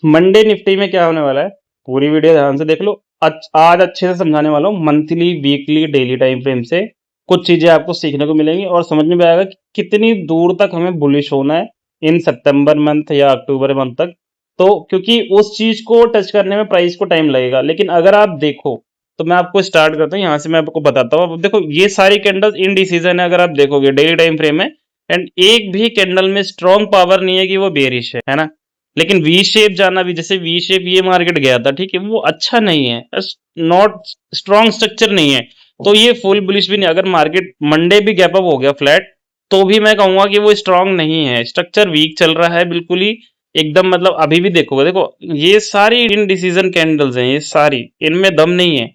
Monday Nifty में क्या होने वाला है, पूरी वीडियो ध्यान से देख लो। आज अच्छे से समझाने वाला हूँ, monthly weekly daily time frame से कुछ चीजें आपको सीखने को मिलेंगी और समझ में भी आएगा कि कितनी दूर तक हमें बुलिश होना है इन सितंबर मंथ या अक्टूबर मंथ तक। तो क्योंकि उस चीज को टच करने में प्राइस को टाइम लगेगा, लेकिन अगर आप देखो तो मैं आपको स्टार्ट करता हूँ यहाँ से, मैं आपको बताता हूँ। अब देखो ये सारी कैंडल्स इनडिसीजन है, अगर आप देखोगे डेली टाइम फ्रेम में, एंड एक भी कैंडल में स्ट्रॉन्ग पावर नहीं है कि वो बेरिश है ना। लेकिन वी शेप जाना भी, जैसे वी शेप ये मार्केट गया था, ठीक है, वो अच्छा नहीं है, नॉट स्ट्रॉन्ग स्ट्रक्चर नहीं है। तो ये फुल बुलिश भी नहीं, अगर मार्केट मंडे भी गैप अप हो गया फ्लैट, तो भी मैं कहूंगा कि वो स्ट्रॉन्ग नहीं है, स्ट्रक्चर वीक चल रहा है बिल्कुल ही एकदम। मतलब अभी भी देखोगे, देखो ये सारी इन डिसीजन कैंडल्स हैं, ये सारी, इनमें दम नहीं है।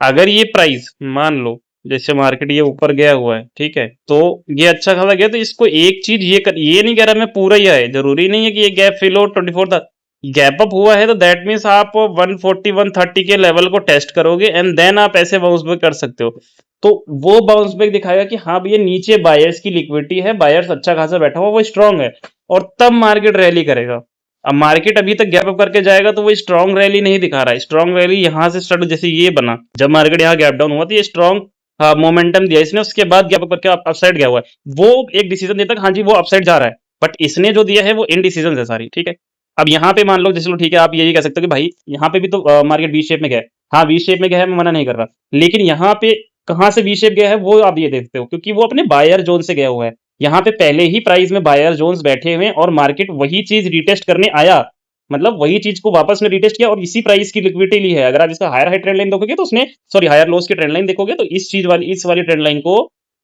अगर ये प्राइस मान लो, जैसे मार्केट ये ऊपर गया हुआ है, ठीक है, तो ये अच्छा खासा गया, तो इसको एक चीज ये नहीं कह रहा मैं पूरा ही आए, जरूरी नहीं है कि ये गैप फिल हो 24 तक। गैप अप हुआ है तो दैट मीन्स आप 140 130 के लेवल को टेस्ट करोगे एंड देन आप ऐसे बाउंस बैक कर सकते हो। तो वो बाउंस बैक दिखाएगा कि हाँ भैया नीचे बायर्स की लिक्विडिटी है, बायर्स अच्छा खासा बैठा हुआ, वो स्ट्रांग है, और तब मार्केट रैली करेगा। अब मार्केट अभी तक गैप अप करके जाएगा तो वो स्ट्रॉन्ग रैली नहीं दिखा रहा है। स्ट्रॉन्ग रैली यहाँ से स्टार्ट, जैसे ये बना, जब मार्केट यहाँ गैप डाउन हुआ तो ये स्ट्रॉन्ग मोमेंटम दिया इसने, उसके बाद गैप अप करके अपसाइड गया हुआ है। वो एक डिसीजन देता है हाँ जी वो अपसाइड जा रहा है, बट इसने जो दिया है वो इन डिसीजन है सारी, ठीक है। अब यहाँ पे मान लो, जैसे लो ठीक है, आप यही कह सकते हो कि भाई यहाँ पे भी तो मार्केट वी शेप में गया है। हाँ वी शेप में गया है, मैं मना नहीं कर रहा, लेकिन यहाँ पे कहाँ से वी शेप गया है वो आप ये देखते हो, क्योंकि वो अपने बायर जोन से गया हुआ है। यहाँ पे पहले ही प्राइस में बायर जोन्स बैठे हुए हैं और मार्केट वही चीज रिटेस्ट करने आया, मतलब वही चीज को वापस में रिटेस्ट किया और इसी प्राइस की लिक्विडिटी ली है। अगर आप इसका हायर हाई ट्रेंड लाइन देखोगे तो उसने, सॉरी हायर लोस की ट्रेंड लाइन देखोगे तो इस वाली ट्रेंड लाइन को,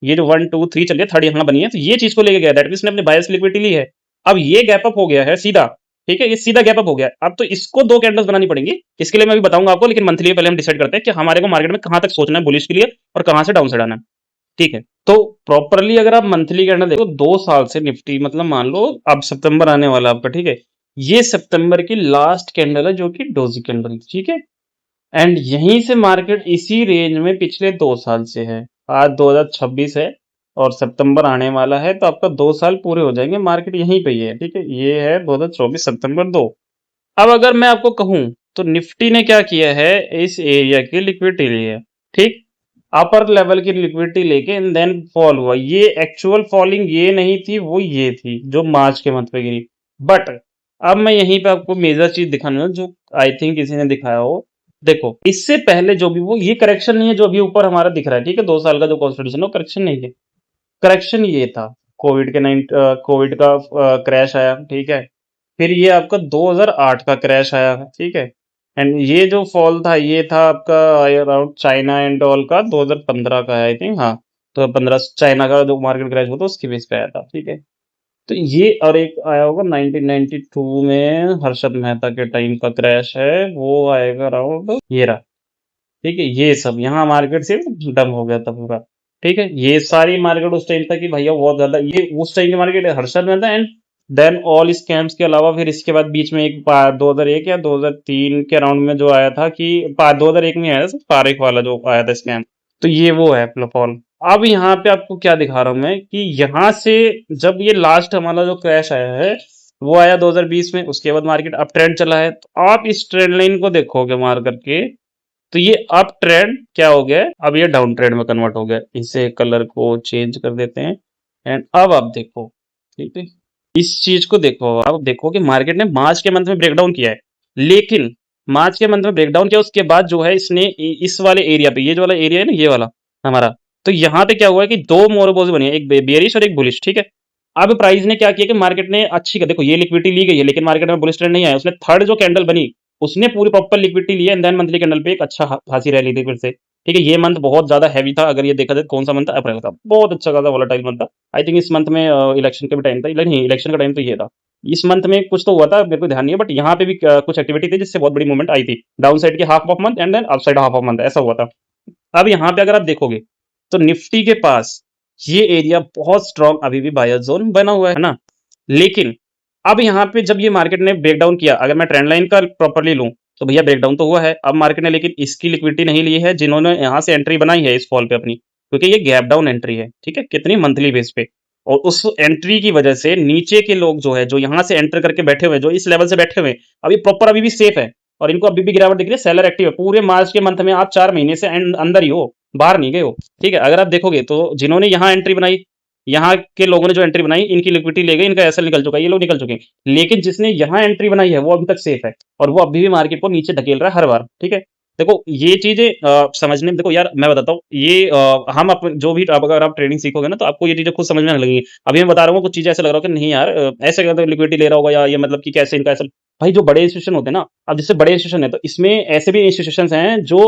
ये जो 1 2 3 चल रही है, थर्ड यहाँ बनी है, तो ये चीज को लेके गया, दैट मींस ने अपने बायर्स लिक्विडिटी ली है। अब ये गैप अप हो गया है सीधा, ठीक है, ये सीधा गैप अप हो गया। अब तो इसको दो कैंडल्स बनानी पड़ेंगी, इसके लिए मैं भी बताऊंगा आपको, लेकिन मंथली पहले हम डिसाइड करते हैं कि हमारे को मार्केट में कहां तक सोचना है बुलिश के लिए और कहां से डाउन साइड आना है, ठीक है। तो प्रॉपरली अगर आप मंथली कैंडल देखो 2 साल से निफ्टी, मतलब मान लो अब सितंबर आने वाला आपका, ठीक है, ये सितंबर की लास्ट कैंडल है जो कि डोजी कैंडल, ठीक है। एंड यहीं से मार्केट इसी रेंज में पिछले 2 साल से है। आज 2026 है और सितंबर आने वाला है, तो आपका 2 साल पूरे हो जाएंगे, मार्केट यहीं पे ही है, ठीक है। ये है 2024 सितंबर 2। अब अगर मैं आपको कहूं तो निफ्टी ने क्या किया है, इस एरिया की लिक्विडिटी ली है, ठीक, अपर लेवल की लिक्विडिटी लेके एंड देन फॉल हुआ। ये एक्चुअल फॉलिंग ये नहीं थी, वो ये थी जो मार्च के मंथ पे गिरी। बट अब मैं यहीं पे आपको मेजर चीज दिखाने वाला हूं, जो आई थिंक किसी ने दिखाया हो। देखो इससे पहले जो भी, वो ये करेक्शन नहीं है जो अभी ऊपर हमारा दिख रहा है, ठीक है, 2 साल का जो कॉन्स्टिट्यूशन है वो करेक्शन नहीं है। करेक्शन ये था कोविड का क्रैश आया, ठीक है, फिर ये आपका 2008 का क्रैश आया, ठीक है, एंड ये जो फॉल था ये था आपका अराउंड चाइना एंड ऑल का 2015 का है आई थिंक, हाँ, तो 15 चाइना का जो मार्केट क्रैश हुआ था उसकी बेस पे आया था, ठीक है। तो ये और एक आया होगा 1992 में, हर्षद मेहता के टाइम का क्रैश है, वो आएगा अराउंड ये रहा, ठीक है। ये सब यहाँ मार्केट से डम हो गया था पूरा, ठीक है। ये सारी मार्केट उस टाइम था कि भैया बहुत ज्यादा, ये उस टाइम की market Harshad Mehta and then all scams के अलावा, फिर इसके बाद बीच में एक 2001 या 2003 के अराउंड में जो आया था कि 2001 में आया था पारेख वाला जो आया था स्कैम, तो ये वो है फॉल। अब यहाँ पे आपको क्या दिखा रहा हूं मैं कि यहाँ से जब ये लास्ट हमारा जो क्रैश आया है वो आया 2020 में, उसके बाद मार्केट अप ट्रेंड चला है, तो आप इस ट्रेंड लाइन को देखोगे मार करके, तो ये अप ट्रेंड क्या हो गया, अब ये डाउन ट्रेंड में कन्वर्ट हो गया। इसे कलर को चेंज कर देते हैं एंड अब आप देखो, ठीक है, इस चीज को देखो, आप देखो कि मार्केट ने मार्च के मंथ में ब्रेकडाउन किया है, लेकिन मार्च के मंथ में ब्रेकडाउन किया, उसके बाद जो है इसने इस वाले एरिया पे, ये जो वाला एरिया है ना ये वाला हमारा, तो यहाँ पे क्या हुआ है कि दो मोरोपोज बनी है, एक बेयरिश और एक बुलिश, ठीक है। अब प्राइस ने क्या किया कि मार्केट ने अच्छी, देखो ये लिक्विडिटी ली गई है लेकिन मार्केट में बुलिश ट्रेंड नहीं आया, उसने थर्ड जो कैंडल बनी उसने पूरी प्रॉपर लिक्विडिटी ली है एंड देन मंथली कैंडल पे एक अच्छा खासी रैली थी फिर से, ठीक है। ये मंथ बहुत ज्यादा हैवी था, अगर ये देखा जाए कौन सा मंथ था, अप्रैल का, बहुत अच्छा खासा वोलेटाइल मंथ था। आई थिंक इस मंथ में इलेक्शन का भी टाइम था, नहीं इलेक्शन का टाइम तो ये था, इस मंथ में कुछ तो हुआ था मेरे को ध्यान नहीं है, बट यहाँ पे भी कुछ एक्टिविटी थी जिससे बहुत बड़ी मूवमेंट आई थी, डाउन साइड के half of month and then up side half of month, ऐसा हुआ था। अब यहाँ पे अगर आप देखोगे तो निफ्टी के पास ये एरिया बहुत स्ट्रॉन्ग अभी भी बायर जोन बना हुआ है ना, लेकिन अब यहाँ पे जब ये मार्केट ने ब्रेकडाउन किया, अगर मैं ट्रेंड लाइन का प्रॉपर्ली लूं तो भैया ब्रेकडाउन तो हुआ है अब मार्केट ने, लेकिन इसकी लिक्विडिटी नहीं ली है जिन्होंने यहाँ से एंट्री बनाई है इस फॉल पे अपनी, क्योंकि ये गैप डाउन एंट्री है, ठीक है, कितनी मंथली बेस पे, और उस एंट्री की वजह से नीचे के लोग जो है, जो यहाँ से एंटर करके बैठे हुए हैं, जो इस लेवल से बैठे हुए हैं, अभी प्रॉपर अभी भी सेफ है और इनको अभी भी गिरावट दिख रही है। सेलर एक्टिव है पूरे मार्च के मंथ में, आप 4 महीने से अंदर ही हो, बाहर नहीं गए हो, ठीक है। अगर आप देखोगे तो जिन्होंने यहाँ एंट्री बनाई, यहाँ के लोगों ने जो एंट्री बनाई, इनकी लिक्विडिटी ले गई, इनका एसएल निकल चुका है, ये लोग निकल चुके हैं। लेकिन जिसने यहाँ एंट्री बनाई है वो अभी तक सेफ है और वो अभी भी मार्केट को नीचे धकेल रहा है हर बार, ठीक है। देखो ये चीजें समझने में, देखो यार मैं बताता हूँ, ये हम जो भी अगर आप ट्रेडिंग सीखोगे ना तो आपको ये चीजें खुद समझ में आने लगेंगी। अभी मैं बता रहा हूँ कुछ चीजें ऐसे लग रहा हो कि नहीं यार, ऐसे करते लिक्विडिटी ले रहा होगा या ये मतलब कि कैसे इनका ऐसा। भाई जो बड़े इंस्टीट्यूशन होते हैं ना, अब जैसे बड़े इंस्टीट्यूशन है तो इसमें ऐसे भी इंस्टीट्यूशन हैं जो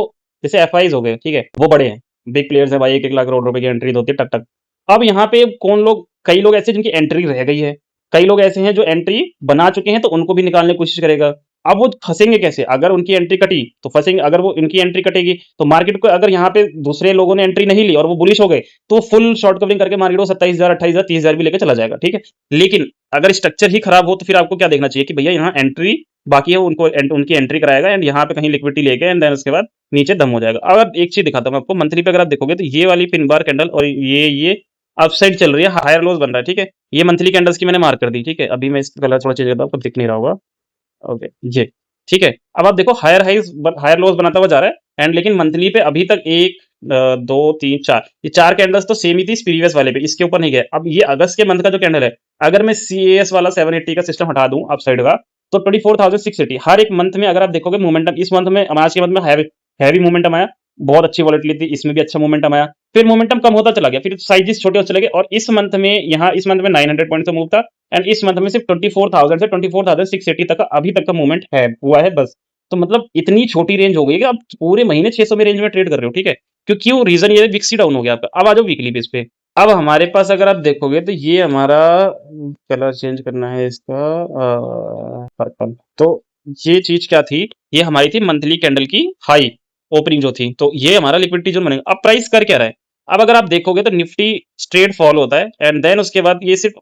जैसे एफ हो गए, ठीक है, वो बड़े हैं, बिग प्लेयर्स है भाई, 1-1 लाख करोड़ रुपए की एंट्री होती है टक टक। अब यहाँ पे कौन लोग, कई लोग ऐसे जिनकी एंट्री रह गई है, कई लोग ऐसे हैं जो एंट्री बना चुके हैं तो उनको भी निकालने की कोशिश करेगा। अब वो फंसेंगे कैसे, अगर उनकी एंट्री कटी तो फंसेंगे, अगर वो इनकी एंट्री कटेगी तो मार्केट को, अगर यहाँ पे दूसरे लोगों ने एंट्री नहीं ली और वो बुलिश हो गए तो फुल शॉर्ट कवरिंग करके मार्केट को 27,000 28,000 30,000 भी लेकर चला जाएगा, ठीक है। लेकिन अगर स्ट्रक्चर ही खराब हो तो फिर आपको क्या देखना चाहिए कि भैया यहाँ एंट्री बाकी है, उनको उनकी एंट्री कराएगा एंड यहाँ पे कहीं लिक्विडिटी लेके एंड देन उसके बाद नीचे दम हो जाएगा। अब एक चीज दिखाता हूँ आपको, मंथली पे अगर आप देखोगे तो ये वाली पिन बार कैंडल और ये अपसाइड चल रही है, हायर लोज बन रहा है, ठीक है। ये मंथली कैंडल्स की मैंने मार्क कर दी, ठीक है। अभी मैं इसका कलर थोड़ा चेंज करता हूँ, आपको दिख नहीं रहा होगा, ओके ये, ठीक है। अब आप देखो हायर हाइज हायर लोज बनाता हुआ जा रहा है एंड लेकिन मंथली पे अभी तक 1 2 3 4, ये 4 कैंडल्स तो सेम ही थी प्रीवियस वाले पे, इसके ऊपर नहीं गए। अब ये अगस्त के मंथ का जो कैंडल है, अगर मैं सीएएस वाला 780 का सिस्टम हटा दूं अपसाइड का, तो 24,680 हर एक मंथ में अगर आप देखोगे मोमेंटम, इस मंथ में, आज के मंथ में हैवी मोमेंटम आया, बहुत अच्छी वॉलेटिलिटी, इसमें भी अच्छा मोमेंटम आया, फिर मोमेंटम कम होता चला गया, फिर साइजेस छोटे होते चले गए और इस मंथ में, यहाँ इस मंथ में 900 पॉइंट से मूव था एंड इस मंथ में सिर्फ 24,000 से 24,680 तक का अभी तक का मूवमेंट है हुआ है बस। तो मतलब इतनी छोटी रेंज हो गई कि आप पूरे महीने 600 में रेंज में ट्रेड कर रहे हो, ठीक है। क्यों रीजन ये विक्सी डाउन हो गया आपका। अब आ जाओ वीकली बेस पे। अब हमारे पास अगर आप देखोगे तो ये हमारा कलर चेंज करना है इसका, पर्पल। तो ये चीज क्या थी, ये हमारी थी मंथली कैंडल की हाई ओपनिंग जो थी, तो ये हमारा लिक्विडिटी जोन बनेगा। अब प्राइस कर क्या रहा है, अब अगर आप देखोगे तो निफ्टी स्ट्रेट फॉल होता है एंड देन उसके बाद ये सिर्फ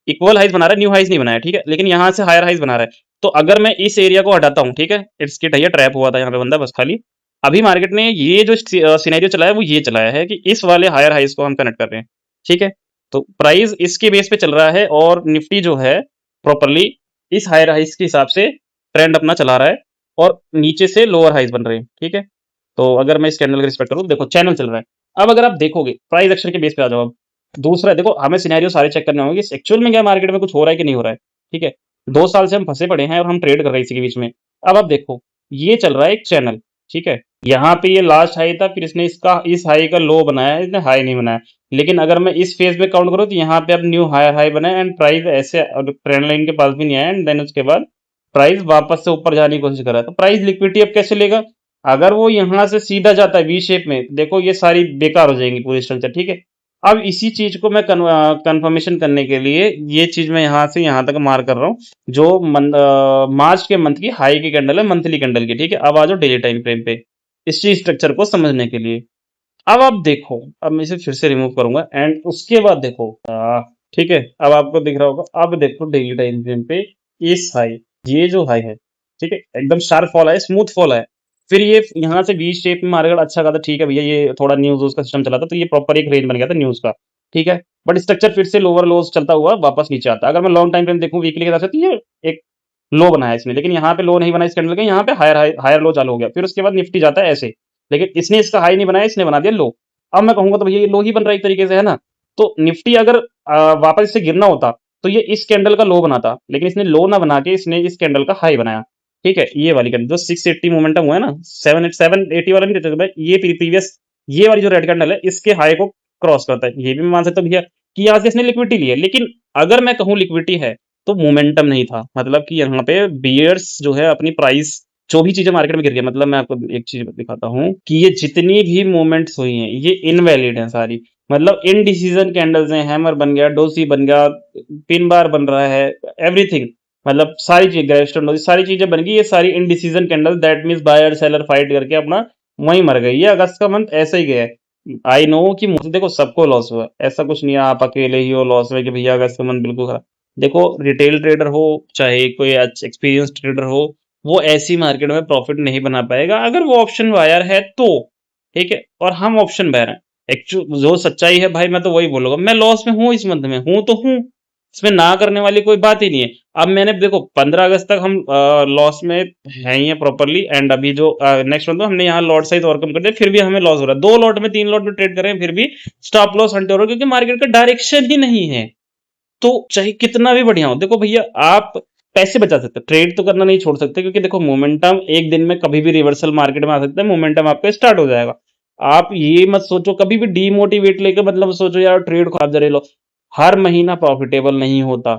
इक्वल हाइज बना रहा है, न्यू हाइज नहीं बनाया, ठीक है। लेकिन यहाँ से हायर हाइज बना रहा है। तो अगर मैं इस एरिया को हटाता हूँ, ठीक है, इसके भैया ट्रैप हुआ था यहाँ पे बंदा बस खाली। अभी मार्केट ने ये जो सिनेरियो चलाया वो ये चलाया है कि इस वाले हायर हाइज को हम कनेक्ट कर रहे हैं, ठीक है। तो प्राइस इसके बेस पे चल रहा है और निफ्टी जो है प्रॉपरली इस हायर हाइज के हिसाब से ट्रेंड अपना चला रहा है और नीचे से लोअर हाइज बन रहे हैं, ठीक है। तो अगर मैं इस कैंडल का रिस्पेक्ट करूँ, देखो चैनल चल रहा है। अब अगर आप देखोगे प्राइस एक्शन के बेस पे आ जाओ। अब दूसरा देखो, हमें सिनेरियो सारे चेक करने होंगे कि एक्चुअल में क्या मार्केट में कुछ हो रहा है कि नहीं हो रहा है, ठीक है। 2 साल से हम फंसे पड़े हैं और हम ट्रेड कर रहे हैं इसी के बीच में। अब आप देखो ये चल रहा है एक चैनल, ठीक है। यहाँ पे ये लास्ट हाई था, फिर इसने इसका इस हाई का लो बनाया, इसने हाई नहीं बनाया। लेकिन अगर मैं इस फेज में काउंट करूँ तो यहाँ पे अब न्यू हायर हाई बना एंड प्राइस ऐसे ट्रेंड लाइन के पास भी नहीं आया एंड देन उसके बाद प्राइस वापस से ऊपर जाने की कोशिश कर रहा है। तो प्राइस लिक्विडिटी अब कैसे लेगा, अगर वो यहाँ से सीधा जाता है वी शेप में, देखो ये सारी बेकार हो जाएंगी पूरी स्ट्रक्चर, ठीक है। अब इसी चीज को मैं कंफर्मेशन करने के लिए ये चीज मैं यहाँ से यहाँ तक मार्क कर रहा हूँ, जो मार्च के मंथ की हाई की कैंडल है, मंथली कैंडल की, ठीक है। अब आ जाओ डेली टाइम फ्रेम पे इस चीज स्ट्रक्चर को समझने के लिए। अब आप देखो, अब मैं इसे फिर से रिमूव करूंगा एंड उसके बाद देखो, ठीक है, अब आपको दिख रहा होगा। अब देखो डेली टाइम फ्रेम पे इस हाई, ये जो हाई है, ठीक है, एकदम शार्प फॉल है, स्मूथ फॉल है। फिर ये यहाँ से वी शेप में मारेगा, अच्छा खासा, ठीक है भैया, ये थोड़ा न्यूज उसका सिस्टम चला था तो ये प्रॉपर एक रेंज बन गया था न्यूज का, ठीक है। बट स्ट्रक्चर फिर से लोअर लोज चलता हुआ वापस नीचे आता है। अगर मैं लॉन्ग टाइम फ्रेम देखूं वीकली के हिसाब से तो ये एक लो बनाया इसने, लेकिन यहाँ पे लो नहीं बना इस कैंडल का, यहाँ पे हायर हायर लो चालू हो गया। फिर उसके बाद निफ्टी जाता है ऐसे, लेकिन इसने इसका हाई नहीं बनाया, इसने बना दिया लो। अब मैं कहूंगा तो भैया ये लो ही बन रहा है एक तरीके से, है ना। तो निफ्टी अगर वापस इससे गिरना होता तो ये इस कैंडल का लो बनाता, लेकिन इसने लो ना बना के इसने इस कैंडल का हाई बनाया, ठीक है। ये वाली कैंडल जो 680 मोमेंटम हुआ है ना, 780 वाला नहीं देते, ये प्रीवियस ये वाली जो रेड कैंडल है इसके हाई को क्रॉस करता है। ये भी मैं मान सकता हूँ भैया कि यहाँ से इसने लिक्विडिटी ली है। लेकिन अगर मैं कहूँ लिक्विडिटी है तो मोमेंटम नहीं था, मतलब कि यहाँ पे बियर्स जो है अपनी प्राइस, जो भी चीजें मार्केट में गिर गई, मतलब मैं आपको एक चीज दिखाता हूँ कि ये जितनी भी मूवमेंट्स हुई हैं ये इनवैलिड हैं सारी, मतलब इनडिसीजन कैंडल्स हैं, हैमर बन गया, डोसी बन गया, पिन बार बन रहा है, एवरीथिंग, मतलब सारी चीज ग्रेस्टोन सारी चीजें बन गई, ये सारी indecision candle, that means buyer seller fight करके अपना वहीं मर गई। ये अगस्त का मंथ ऐसे ही गया है। आई नो कि मुझे, देखो सबको लॉस हुआ, ऐसा कुछ नहीं है आप अकेले ही हो लॉस में कि भैया अगस्त का मंथ बिल्कुल खराब। देखो रिटेल ट्रेडर हो चाहे कोई एक्सपीरियंस ट्रेडर हो, वो ऐसी मार्केट में प्रॉफिट नहीं बना पाएगा अगर वो ऑप्शन बायर है तो, ठीक है। और हम ऑप्शन बायर हैं, एक्चुअल जो सच्चाई है भाई, मैं तो वही बोलूंगा। मैं लॉस में हूँ, इस मंथ में हूँ तो हूँ, इसमें ना करने वाली कोई बात ही नहीं है। अब मैंने देखो 15 अगस्त तक हम लॉस में हैं ही प्रॉपरली, एंड अभी जो नेक्स्ट मंथ हमने यहाँ लॉट साइज और कम कर दिया, फिर भी हमें लॉस हो रहा है। 2 लॉट में 3 लॉट में ट्रेड कर रहे हैं, फिर भी स्टॉप लॉस हंट हो रहा है, क्योंकि मार्केट का डायरेक्शन ही नहीं है। तो चाहे कितना भी बढ़िया हो, देखो भैया आप पैसे बचा सकते हो, ट्रेड तो करना नहीं छोड़ सकते, क्योंकि देखो मोमेंटम एक दिन में कभी भी रिवर्सल मार्केट में आ सकता है, मोमेंटम आपका स्टार्ट हो जाएगा। आप ये मत सोचो कभी भी डीमोटिवेट लेकर, मतलब सोचो यार ट्रेड खराब जा रही लो। हर महीना प्रॉफिटेबल नहीं होता,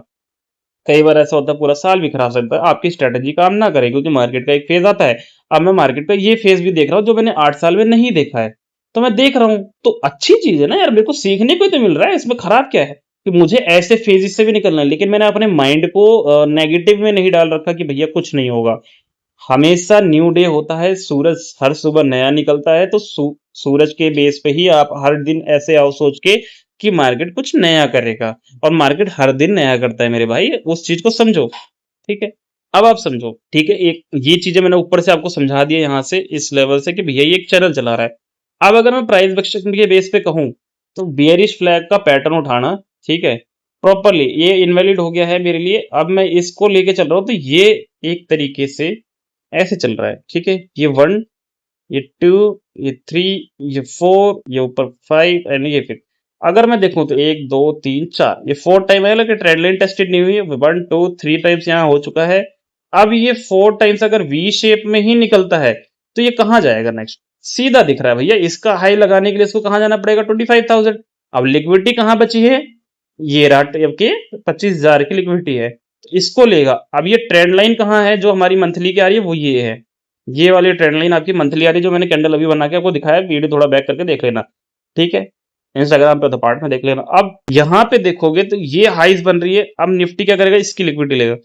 कई बार ऐसा होता है पूरा साल भी खराब सकता है, आपकी स्ट्रेटजी काम ना करे, क्योंकि मार्केट का एक फेज आता है। अब मैं मार्केट का ये फेज भी देख रहा हूँ जो मैंने 8 साल में नहीं देखा है, तो मैं देख रहा हूँ, तो अच्छी चीज है ना यार, मेरे को सीखने को ही तो मिल रहा है, इसमें खराब क्या है कि मुझे ऐसे फेजेस से भी निकलना है। लेकिन मैंने अपने माइंड को नेगेटिव में नहीं डाल रखा कि भैया कुछ नहीं होगा। हमेशा न्यू डे होता है, सूरज हर सुबह नया निकलता है, तो सूरज के बेस पे ही आप हर दिन ऐसे आओ सोच के कि मार्केट कुछ नया करेगा, और मार्केट हर दिन नया करता है मेरे भाई, उस चीज को समझो। ठीक है, अब आप समझो, ठीक है, एक ये चीजें मैंने ऊपर से आपको समझा दिया यहाँ से इस लेवल से कि भैया ये एक चैनल चला रहा है। अब अगर मैं प्राइस एक्शन के बेस पे कहूँ, तो बियरिश फ्लैग का पैटर्न उठाना, ठीक है, प्रॉपरली ये इनवैलिड हो गया है मेरे लिए। अब मैं इसको लेके चल रहा हूँ, तो ये एक तरीके से ऐसे चल रहा है, ठीक है, ये 1, ये 2, ये 3, ये 4, ये ऊपर 5 एंड ये 5। अगर मैं देखूं तो 1 2 3 4, ये 4 टाइम है, लेकिन ट्रेंड लाइन टेस्टेड नहीं हुई है, 1 2 3 टाइम्स यहाँ हो चुका है। अब ये 4 टाइम्स अगर वी शेप में ही निकलता है, तो ये कहाँ जाएगा नेक्स्ट? सीधा दिख रहा है भैया, इसका हाई लगाने के लिए इसको कहाँ जाना पड़ेगा? 25,000। अब लिक्विडिटी कहाँ बची है? ये राट के 25,000 की लिक्विडिटी है, तो इसको लेगा। अब ये ट्रेंड लाइन कहाँ है जो हमारी मंथली की आ रही है? वो ये है, ये वाली ट्रेंड लाइन आपकी मंथली आ रही है, जो मैंने कैंडल अभी बना के आपको दिखाया, वीडियो थोड़ा बैक करके देख लेना, ठीक है, इंस्टाग्राम पे तो पार्ट में देख लेना। अब यहाँ पे देखोगे तो ये हाइस बन रही है। अब निफ्टी क्या करेगा? इसकी लिक्विडिटी लेगा,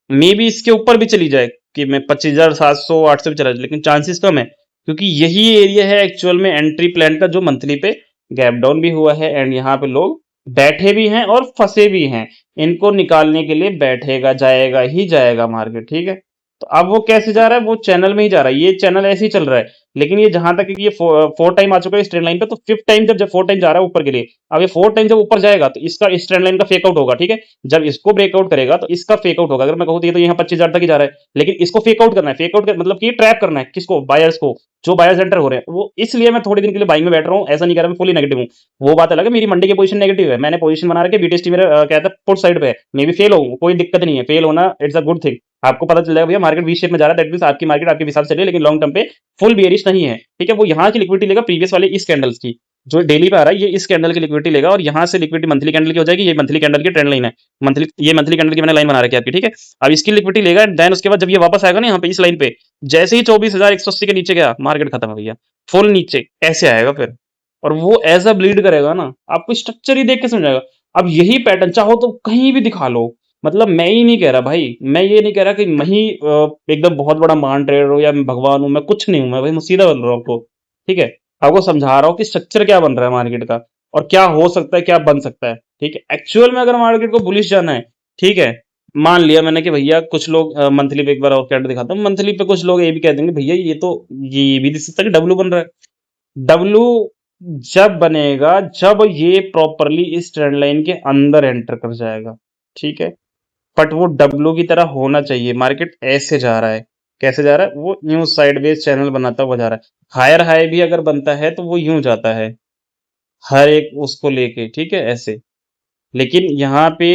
मे बी इसके ऊपर भी चली जाए कि मैं 25,700 800 भी चला जाए, लेकिन चांसेस कम है, क्योंकि यही एरिया है एक्चुअल में एंट्री प्लान का, जो मंथली पे गैप डाउन भी हुआ है, एंड यहाँ पे लोग बैठे भी हैं और फंसे भी हैं। इनको निकालने के लिए बैठेगा जाएगा ही जाएगा मार्केट, ठीक है। तो अब वो कैसे जा रहा है? वो चैनल में ही जा रहा है, ये चैनल ऐसे ही चल रहा है। लेकिन ये जहां तक है कि ये 4 टाइम आ चुका है इस ट्रेंड लाइन पे, तो 5th टाइम जब 4 टाइम जा रहा है ऊपर के लिए, अब ये 4 टाइम जब ऊपर जाएगा तो इसका इस ट्रेंड लाइन का फेक आउट होगा, ठीक है। जब इसको ब्रेकआउट करेगा तो इसका फेक आउट होगा। अगर मैं कहूँ तो ये तो यहाँ 25,000 तक ही जा रहा है, लेकिन इसको फेक आउट करना है। फेक आउट कर मतलब कि ट्रैप करना है किसको? बायर्स को, जो बायर्स एंटर हो रहे हैं वो। इसलिए मैं थोड़ी दिन के लिए बाइंग में बैठ रहा हूँ, ऐसा नहीं कह रहा मैं फुली नेगेटिव हूँ। वो बात अलग है, मेरी मंडी की पोजीशन नेगेटिव है, मैंने पोजीशन बना रखी है, बीटीएसटी मेरा कहता है पुट साइड पे है, मे भी फेल हो, कोई दिक्कत नहीं है, फेल होना इट्स अ गुड थिंग। आपको पता चल जाएगा भैया मार्केट वी शेप में जा रहा है, दैट मींस आपकी मार्केट आपके हिसाब से चल रही है, लेकिन लॉन्ग टर्म पे फुल बेयरिश नहीं है, ठीक है। वो यहाँ की लिक्विडिटी लेगा प्रीवियस वाले इस कैंडल्स की, जो डेली पे आ रहा है, ये इस कैंडल की लिक्विडिटी लेगा, और यहाँ से लिक्विडिटी मंथली कैंडल की हो जाएगी। ये मंथली कैंडल की ट्रेंड लाइन है, मंथली, ये मंथली कैंडल की मैंने लाइन बना रखी है आपकी, ठीक है। अब इसकी लिक्विडिटी लेगा, देन उसके बाद जब ये वापस आएगा ना यहाँ पे इस लाइन पे, जैसे ही 24,180 के नीचे गया, मार्केट खत्म है भैया, फुल नीचे ऐसे आएगा फिर, और वो ऐसा ब्लीड करेगा ना, आपको स्ट्रक्चर ही देख के समझाएगा। अब यही पैटर्न चाहो तो कहीं भी दिखा लो, मतलब मैं ही नहीं कह रहा भाई, मैं ये नहीं कह रहा कि मैं ही एकदम बहुत बड़ा महान ट्रेडर हूँ या मैं भगवान हूँ, मैं कुछ नहीं हूँ, मैं भाई मैं सीधा बोल रहा हूँ आपको, ठीक है। आपको समझा रहा हूँ कि स्ट्रक्चर क्या बन रहा है मार्केट का, और क्या हो सकता है, क्या बन सकता है, ठीक है। एक्चुअल में अगर मार्केट को बुलिश जाना है, ठीक है, मान लिया मैंने कि भैया कुछ लोग मंथली पे, एक बार और कैंडल दिखाता हूँ मंथली पे, कुछ लोग ये भी कह देंगे भैया ये तो ये भी दिख सकता है कि डब्लू बन रहा है। डब्लू जब बनेगा जब ये प्रॉपरली इस ट्रेंड लाइन के अंदर एंटर कर जाएगा, ठीक है। बट वो डब्लू की तरह होना चाहिए। मार्केट ऐसे जा रहा है, कैसे जा रहा है? वो यूं साइडवेज चैनल बनाता हुआ जा रहा है। हायर हाई भी अगर बनता है तो वो यूं जाता है, हर एक उसको लेके, ठीक है, ऐसे। लेकिन यहाँ पे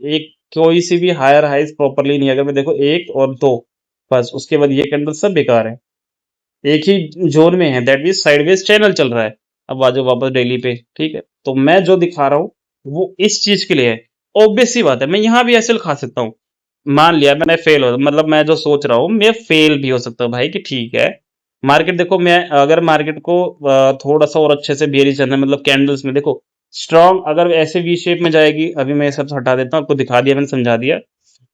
एक कोई सी भी हायर हाइज प्रॉपरली नहीं है। अगर मैं देखो 1 और 2, बस उसके बाद ये कैंडल सब बेकार है, एक ही जोन में है, दैट मीन्स साइडवेज चैनल चल रहा है। अब आ जाओ वापस डेली पे, ठीक है। तो मैं जो दिखा रहा हूँ वो इस चीज के लिए है। ऑब्वियस सी बात है, मैं यहाँ भी ऐसे लिखा सकता हूँ, मान लिया मैं फेल हो, मतलब मैं जो सोच रहा हूँ मैं फेल भी हो सकता हूँ भाई, कि ठीक है मार्केट देखो, मैं अगर मार्केट को थोड़ा सा और अच्छे से बेरिश करना है, मतलब कैंडल्स में देखो स्ट्रॉन्ग अगर ऐसे वी शेप में जाएगी, अभी मैं ये सब हटा देता हूँ, आपको दिखा दिया मैंने, समझा दिया।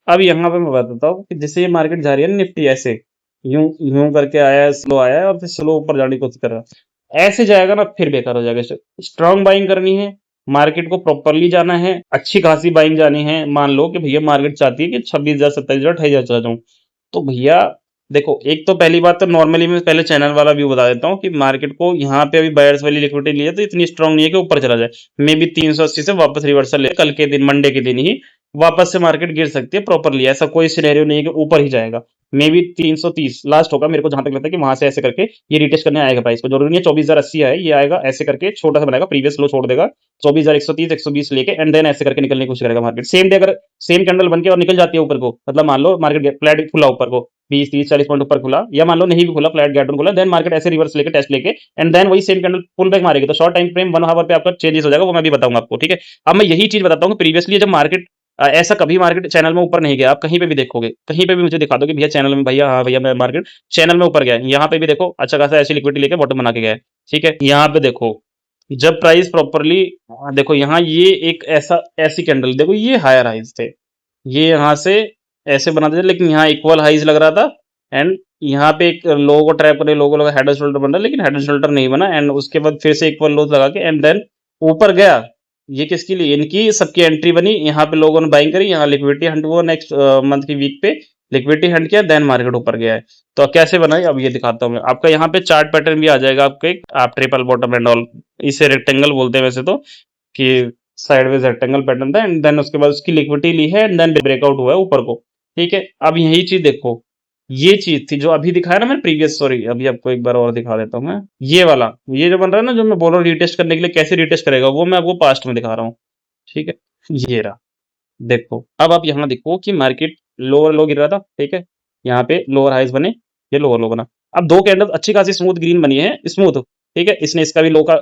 अब यहाँ पे मैं बताता हूँ कि जैसे ये मार्केट जा रही है निफ्टी ऐसे, यूं यूं करके आया है, स्लो आया है, और फिर स्लो ऊपर जाने की कोशिश कर रहा है, ऐसे जाएगा ना फिर बेकार हो जाएगा। स्ट्रॉन्ग बाइंग करनी है, मार्केट को प्रॉपरली जाना है, अच्छी खासी बाइंग जानी है। मान लो कि भैया मार्केट चाहती है कि 26,000 27,000 28,000 चला जाऊं, तो भैया देखो, एक तो पहली बात तो नॉर्मली मैं पहले चैनल वाला व्यू बता देता हूँ कि मार्केट को यहाँ पे अभी बायर्स वाली लिक्विडिटी ली है तो इतनी स्ट्रांग नहीं है कि ऊपर चला जाए। मे बी 380 से वापस रिवर्सल ले कल के दिन, मंडे के दिन ही वापस से मार्केट गिर सकती है प्रॉपरली। ऐसा कोई सिनेरियो नहीं है कि ऊपर ही जाएगा। मे बी 330 लास्ट होगा, मेरे को जहां तक लगता है कि वहां से ऐसे करके ये रिटेस्ट करने आएगा प्राइस को। जरूरी नहीं है 24,080 आए, ये आएगा ऐसे करके छोटा सा बनाएगा, प्रीवियस लो छोड़ देगा 24,130 120 लेके, एंड देन ऐसे करके निकलने की कोशिश करेगा मार्केट। सेम डे अगर सेम कैंडल बन के और निकल जाती है ऊपर को, मतलब मान लो मार्केट फ्लैट खुला ऊपर को 20 30 40 पॉइंट ऊपर खुला, या मान लो नहीं भी खुला, फ्लैट गैप डाउन खुला, देन मार्केट ऐसे रिवर्स लेके टेस्ट लेके एंड देन वही सेम कैंडल पुल बैक मारेगी, तो शॉर्ट टाइम फ्रेम 1 आवर पे आपका चेंजेस हो जाएगा, वो मैं भी बताऊंगा आपको। ठीक है, अब मैं यही चीज बताता हूँ कि प्रीवियसली जब मार्केट ऐसा कभी मार्केट चैनल में ऊपर नहीं गया, आप कहीं पे भी देखोगे, कहीं पे भी मुझे दिखा दो कि भैया चैनल में, भैया हाँ भैया मैं मार्केट चैनल में ऊपर गया है, यहाँ पे भी देखो अच्छा खासा ऐसी लिक्विडिटी लेके बॉटम बना के गया है। ठीक है, यहाँ पे देखो जब प्राइस प्रॉपरली, देखो यहाँ ये एक ऐसा ऐसी कैंडल, देखो ये हायर हाइज थे, ये यहाँ से ऐसे बनाते थे, लेकिन यहाँ इक्वल हाइज लग रहा था, एंड यहाँ पे एक लो को ट्रैप करने लोगों लगा हेड एंड शोल्डर बन रहा है, लेकिन हेड एंड शोल्डर नहीं बना, एंड उसके बाद फिर से इक्वल लो लगा के एंड देन ऊपर गया। ये किसके लिए, इनकी सबकी एंट्री बनी, यहाँ पे लोगों ने बाइंग करी, यहाँ लिक्विडिटी हंट हुआ, नेक्स्ट मंथ की वीक पे लिक्विडिटी हंट किया, देन मार्केट ऊपर गया है। तो कैसे बना है अब ये दिखाता हूँ मैं आपका। यहाँ पे चार्ट पैटर्न भी आ जाएगा आपके, आप ट्रिपल बॉटम एंड ऑल, इसे रेक्टेंगल बोलते हैं वैसे तो, कि साइडवेज रेक्टेंगल पैटर्न था, एंड देन उसके बाद उसकी लिक्विडिटी ली है, एंड देन ब्रेकआउट हुआ है ऊपर को। ठीक है, अब यही चीज देखो, ये चीज थी जो अभी दिखाया ना मैंने प्रीवियस, सॉरी अभी आपको एक बार और दिखा देता हूँ मैं, ये वाला, ये जो बन रहा है ना, जो मैं बोल रहा हूँ रिटेस्ट करने के लिए, कैसे रिटेस्ट करेगा वो मैं आपको पास्ट में दिखा रहा हूँ। ठीक है, ये रहा, देखो अब आप यहाँ देखो कि मार्केट लोअर लो गिर रहा था, ठीक है, यहाँ पे लोअर हाइज बने, ये लोअर लो बना। अब दो कैंडल अच्छी खासी स्मूथ ग्रीन बनी है, स्मूथ, ठीक है, इसने इसका भी लो का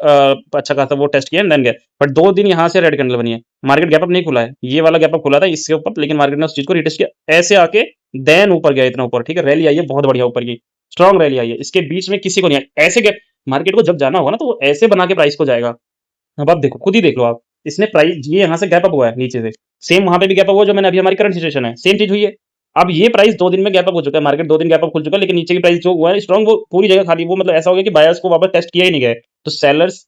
अच्छा खासा वो टेस्ट किया, देन गया, बट 2 दिन यहाँ से रेड कैंडल बनी है, मार्केट गैप अप नहीं खुला है, ये वाला गैप अप खुला था इसके ऊपर, लेकिन मार्केट ने उस चीज को रिटेस्ट किया, ऐसे आके देन ऊपर गया इतना ऊपर। ठीक है, रैली आई है बहुत बढ़िया ऊपर की, स्ट्रॉन्ग रैली आई है, इसके बीच में किसी को नहीं है ऐसे गैप। मार्केट को जब जाना होगा ना तो वो ऐसे बना के प्राइस को जाएगा। अब आप देखो, खुद ही देख लो आप, इसने प्राइस ये यहाँ से गैप अप हुआ है नीचे से, सेम वहां पे भी गैप अप हुआ जो मैंने अभी हमारी करंट सिचुएशन है सेम चीज हुई है। अब ये प्राइस 2 दिन में गैप अप हो चुका है, मार्केट 2 दिन गैप अप खुल चुका है, लेकिन नीचे की प्राइस जो हुआ है स्ट्रॉन्ग, वो पूरी जगह खाली, वो मतलब ऐसा हो गया कि बायर्स को वापस टेस्ट किया ही नहीं गया है। तो सेलर्स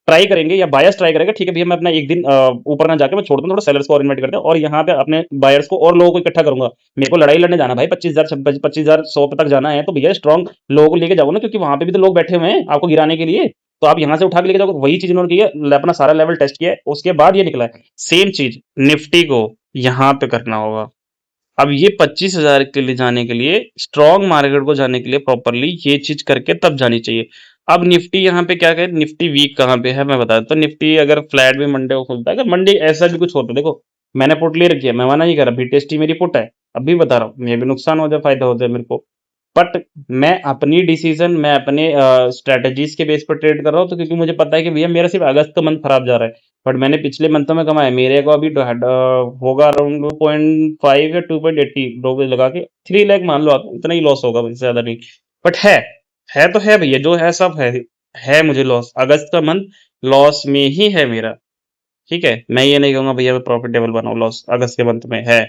ट्राई करेंगे या बायर्स ट्राई करेगा, ठीक है भैया मैं अपना एक दिन ऊपर ना जाके मैं छोड़ दूं, थोड़ा सेलर्स को और इन्वाइट करते हैं, और यहाँ पे अपने बायर्स को और लोगों को इकट्ठा करूंगा। मेरे को लड़ाई लड़ने जाना भाई, 25,000 तक जाना है, तो भैया स्ट्रॉन्ग लोगों को लेके जाओ ना, क्योंकि वहां पे भी तो लोग बैठे हुए हैं आपको गिराने के लिए। तो आप यहाँ से उठा के लेके जाओ, वही चीज इन्होंने की है, अपना सारा लेवल टेस्ट किया है, उसके बाद ये निकला है। सेम चीज निफ्टी को यहाँ पे करना होगा। अब ये 25,000 के लिए जाने के लिए, स्ट्रॉन्ग मार्केट को जाने के लिए प्रॉपरली ये चीज करके तब जानी चाहिए। अब निफ्टी यहाँ पे क्या कहे, निफ्टी वीक कहाँ पे है मैं बता देता हूँ। निफ्टी अगर फ्लैट भी मंडे को खुलता है, अगर मंडे ऐसा भी कुछ होता है, देखो मैंने पुट ले रखी है, मैं मना नहीं कर रहा, भी टेस्टी मेरी पुट है, अभी बता रहा हूँ, मे भी नुकसान हो जाए फायदा हो जाए मेरे को, बट मैं अपनी डिसीजन, मैं अपने स्ट्रेटजीज के बेस पर ट्रेड कर रहा हूँ, तो क्योंकि मुझे पता है कि भैया मेरा सिर्फ अगस्त का मंथ खराब जा रहा है, बट मैंने पिछले मंथों में कमाया, मेरे को अभी होगा अराउंड 2.5 या 2.80 ब्रोकरेज लगा के 3 लाख मान लो आप, इतना ही लॉस होगा, इससे ज्यादा नहीं। बट है तो है भैया, जो है सब है मुझे लॉस, अगस्त का मंथ लॉस में ही है मेरा। ठीक है, मैं ये नहीं कहूंगा भैया मैं प्रॉफिटेबल बनाऊं, लॉस अगस्त के मंथ में है।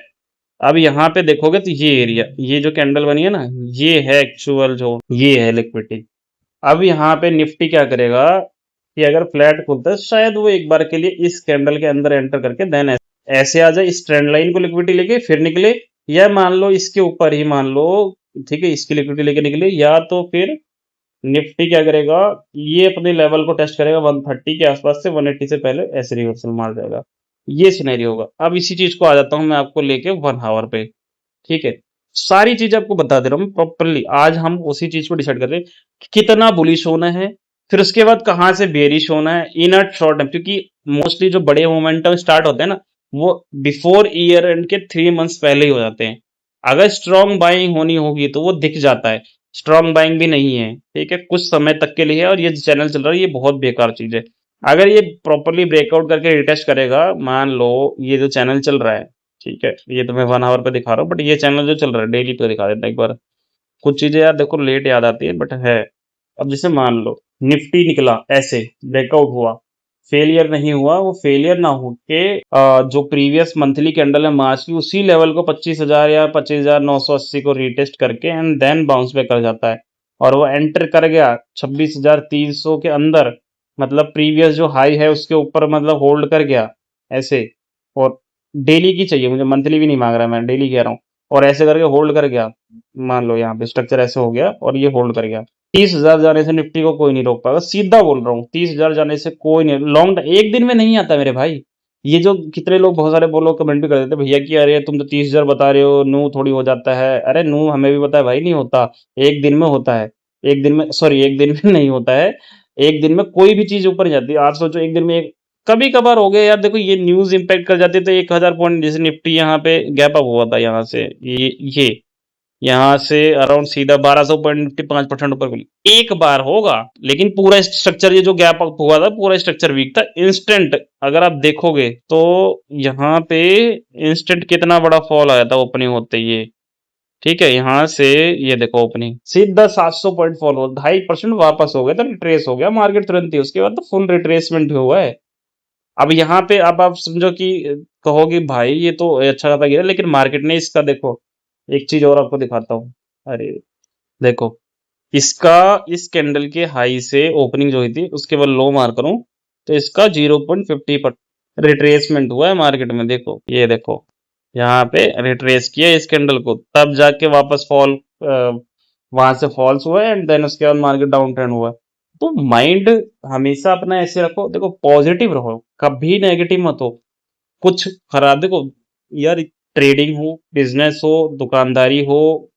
अब यहाँ पे देखोगे तो ये एरिया, ये जो कैंडल बनी है ना, ये है एक्चुअल जो, ये है लिक्विडिटी। अब यहाँ पे निफ्टी क्या करेगा कि अगर फ्लैट खुलता है, शायद वो एक बार के लिए इस कैंडल के अंदर एंटर करके देन ऐसे आ जाए, इस ट्रेंड लाइन को लिक्विडिटी लेके फिर निकले, या मान लो इसके ऊपर ही मान लो, ठीक है, इसकी लिक्विडिटी लेके निकले, या तो फिर निफ्टी क्या करेगा, ये अपने लेवल को टेस्ट करेगा 130 के आसपास से, 180 से पहले ऐसे रिवर्सल मार जाएगा। ये सिनेरियो होगा। अब इसी चीज को आ जाता हूँ मैं आपको लेके 1 आवर पे। ठीक है, सारी चीज आपको बता दे रहा हूँ प्रॉपरली, आज हम उसी चीज को डिसाइड कर रहे हैं कि कितना बुलिश होना है, फिर उसके बाद कहाँ से बेरिश होना है इन अ शॉर्ट टाइम, क्योंकि मोस्टली जो बड़े मोमेंटम स्टार्ट होते हैं ना, वो बिफोर ईयर एंड के 3 मंथ्स पहले ही हो जाते हैं। अगर स्ट्रॉन्ग बाइंग होनी होगी तो वो दिख जाता है, स्ट्रॉन्ग बाइंग भी नहीं है, ठीक है, कुछ समय तक के लिए है, और ये चैनल चल रहा है, ये बहुत बेकार चीज है। अगर ये प्रॉपरली ब्रेकआउट करके रिटेस्ट करेगा, मान लो ये जो चैनल चल रहा है, ठीक है, ये तो मैं 1 आवर पे दिखा रहा हूँ, बट ये चैनल जो चल रहा है डेली पे दिखा देता है एक बार। कुछ चीजें यार देखो लेट याद आती है, बट है। अब जैसे मान लो निफ्टी निकला ऐसे, ब्रेकआउट हुआ, फेलियर नहीं हुआ, वो फेलियर ना हो के जो प्रीवियस मंथली कैंडल है मार्च की, उसी लेवल को 25,000 या 25,980 को रिटेस्ट करके एंड देन बाउंस बैक कर जाता है, और वो एंटर कर गया 26,300 के अंदर, मतलब प्रीवियस जो हाई है उसके ऊपर, मतलब होल्ड कर गया ऐसे, और डेली की चाहिए मुझे, मंथली भी नहीं मांग रहा, मैं डेली कह रहा हूँ, और ऐसे करके होल्ड कर गया, मान लो यहाँ पे स्ट्रक्चर ऐसे हो गया और ये होल्ड कर गया, 30,000 जाने से निफ्टी को कोई नहीं रोक पाएगा, सीधा बोल रहा हूँ, 30,000 जाने से कोई नहीं, लॉन्ग एक दिन में नहीं आता मेरे भाई। ये जो कितने लोग, बहुत सारे लोग कमेंट भी कर देते भैया कि अरे तुम तो 30,000 बता रहे हो, नू थोड़ी हो जाता है, अरे नू हमें भी पता है भाई, नहीं होता, एक दिन में होता है, एक दिन में, सॉरी, एक दिन में नहीं होता है, एक दिन में कोई भी चीज ऊपर नहीं जाती। आप सोचो एक दिन में एक, कभी कभार हो गया यार, देखो ये न्यूज इंपैक्ट कर जाती है तो 1,000 पॉइंट, जैसे निफ्टी यहाँ पे गैप अप हुआ था यहाँ से, ये यहाँ से अराउंड सीधा 1200 पॉइंट, निफ्टी 5% ऊपर खुली, एक बार होगा। लेकिन पूरा स्ट्रक्चर, ये जो गैप अप हुआ था पूरा स्ट्रक्चर वीक था, इंस्टेंट अगर आप देखोगे तो यहाँ पे इंस्टेंट कितना बड़ा फॉल आया था ओपनिंग होते ही ये, ठीक है, यहाँ से ये देखो ओपनिंग सीधा 700 पॉइंट फॉल हो, 2.5% वापस हो गया था, रिट्रेस हो गया मार्केट तुरंत ही, उसके बाद तो फुल रिट्रेसमेंट भी हुआ है। अब यहाँ पे अब आप समझो कि कहोगे भाई ये तो अच्छा खासा गिरा, लेकिन मार्केट ने इसका देखो, एक चीज और आपको दिखाता हूँ, अरे देखो, इसका इस कैंडल के हाई से ओपनिंग जो हुई थी उसके बाद लो मार करूं तो इसका 0.50 पर रिट्रेसमेंट हुआ है मार्केट में, देखो ये देखो, यहाँ पे रिट्रेस किया इस कैंडल को, तब जाके वापस फॉल, वहां से फॉल्स हुआ एंड देन उसके बाद मार्केट डाउन ट्रेंड हुआ। तो माइंड हमेशा अपना ऐसे रखो, देखो पॉजिटिव रहो, कभी नेगेटिव मत हो, कुछ खराब देखो यार, ट्रेडिंग हो, बिजनेस हो, दुकानदारी हो,